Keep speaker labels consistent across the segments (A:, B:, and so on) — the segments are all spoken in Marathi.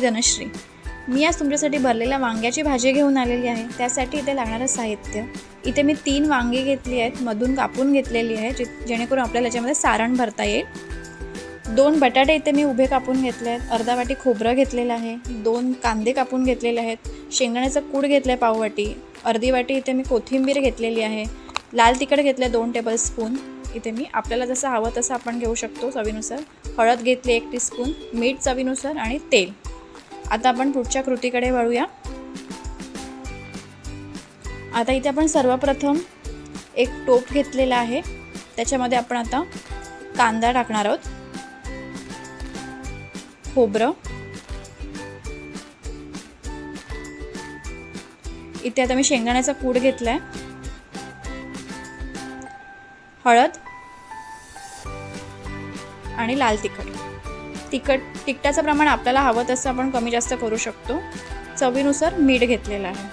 A: मी धनश्री। मी आज तुमच्यासाठी भरलेल्या वांग्याची भाजी घेऊन आलेली आहे। त्यासाठी इथे लागणारं साहित्य, इथे मी 3 वांगी घेतली आहेत, मधून कापून घेतलेली आहे जेणेकरून आपल्याला याच्यामध्ये सारण भरता येईल। 2 बटाटे इथे मी उभे कापून घेतले आहेत, अर्धा वाटी खोबरं घेतलेलं आहे, 2 कांदे कापून घेतलेले आहेत, शेंगदाण्याचा कूट घेतला आहे पाव वाटी, अर्धी वाटी इथे मी कोथिंबीर घेतलेली आहे, लाल तिखट घेतले 2 टेबलस्पून, इथे मी आपल्याला जसं हवं तसं आपण घेऊ शकतो चवीनुसार, हळद घेतली 1 टीस्पून, मीठ चवीनुसार आणि तेल। आता आपण पुढच्या कृतीकडे वळूया। आता इथे आपण सर्वप्रथम एक टोप घेतलेला आहे, त्याच्यामध्ये आपण आता कांदा टाकणार आहोत, खोबरं, इथे आता मी शेंगदाण्याचा कूट घेतलाय, हळद आणि लाल तिखटाचं प्रमाण आपल्याला हवं तसं आपण कमी जास्त करू शकतो, चवीनुसार मीठ घेतलेलं आहे।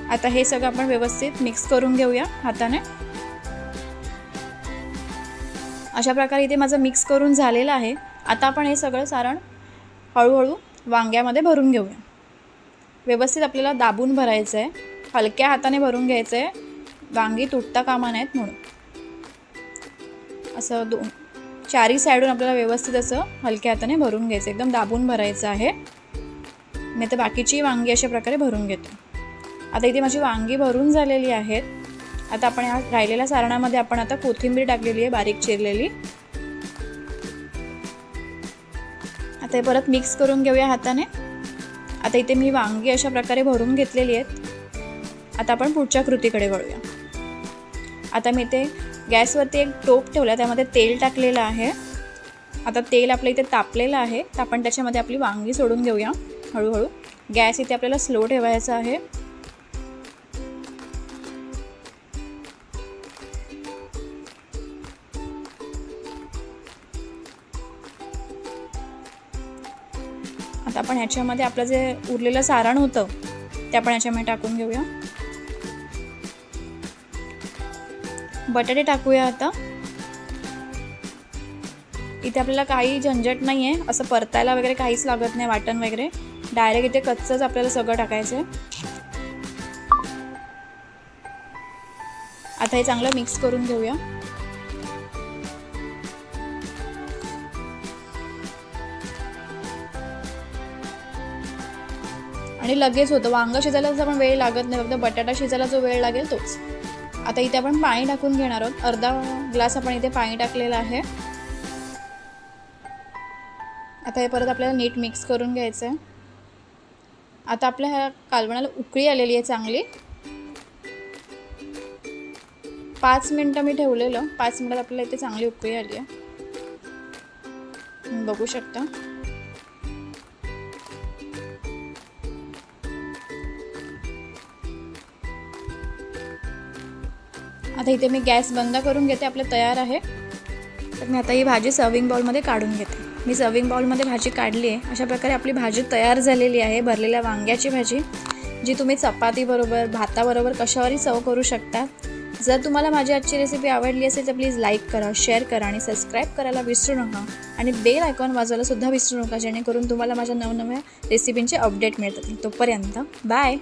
A: आता हे सगळं आपण व्यवस्थित मिक्स करून घेऊया हाताने। अशा प्रकारे इथे माझं मिक्स करून झालेलं आहे। आता आपण हे सगळं सारण हळूहळू वांग्यामध्ये भरून घेऊया। व्यवस्थित आपल्याला दाबून भरायचं आहे, हलक्या हाताने भरून घ्यायचं आहे, वांगी तुटता कामा नाहीत म्हणून। असं 4 साईडून आपल्याला व्यवस्थित असं हलक्या हाताने भरून घ्यायचं, एकदम दाबून भरायचं आहे। मी तर बाकीची वांगी अशा प्रकारे भरून घेतो। आता इथे माझी वांगी भरून झालेली आहेत। आता आपण या राहिलेल्या सारणामध्ये आपण आता कोथिंबीर टाकलेली आहे बारीक चिरलेली। आता हे परत मिक्स करून घेऊया हाताने। आता इथे मी वांगी अशा प्रकारे भरून घेतलेली आहेत। आता आपण पुढच्या कृतीकडे वळूया। आता मी इथे गॅसवरती एक टोप ठेवला, त्यामध्ये तेल टाकलेलं आहे। आता तेल आपलं इथे तापलेलं आहे, तर आपण त्याच्यामध्ये आपली वांगी सोडून घेऊया हळूहळू। गॅस इथे आपल्याला स्लो ठेवायचा आहे। आता आपण ह्याच्यामध्ये आपलं जे उरलेलं सारण होतं ते आपण ह्याच्यामध्ये टाकून घेऊया। बटाटे टाकूया। आता इथे आपल्याला काही झंझट नाही आहे, असं परतायला वगैरे काहीच लागत नाही, वाटण वगैरे डायरेक्ट इथे कच्चंच आपल्याला सगळं टाकायचं आहे। आता हे चांगलं मिक्स करून घेऊया। आणि लगेच होतं, वांग शिजायला पण वेळ लागत नाही, फक्त बटाटा शिजायला जो वेळ लागेल तोच। आता इथे आपण पाणी टाकून घेणार आहोत, अर्धा ग्लास आपण इथे पाणी टाकलेलं आहे। आता हे परत आपल्याला नीट मिक्स करून घ्यायचं आहे। आता आपल्या ह्या कालवणाला उकळी आलेली आहे चांगली। 5 मिनिटं मी ठेवलेलं, 5 मिनिटात आपल्याला इथे चांगली उकळी आली आहे, बघू शकता। आता इथे मी गॅस बंद करून घेते, आपलं तयार आहे। तर मी आता ही भाजी सर्विंग बाउलमध्ये काढून घेते। मी सर्विंग बाउलमध्ये भाजी काढली आहे। अशा प्रकारे आपली भाजी तयार झालेली आहे, भरलेल्या वांग्याची भाजी, जी तुम्ही चपातीबरोबर भाताबरोबर कशावरही सर्व करू शकता। जर तुम्हाला माझी आजची रेसिपी आवडली असेल तर प्लीज लाईक करा, शेअर करा आणि सबस्क्राईब करायला विसरू नका, आणि बेल आयकॉन वाजवायला सुद्धा विसरू नका, जेणेकरून तुम्हाला माझ्या नवनव्या रेसिपींचे अपडेट मिळतात। तोपर्यंत बाय।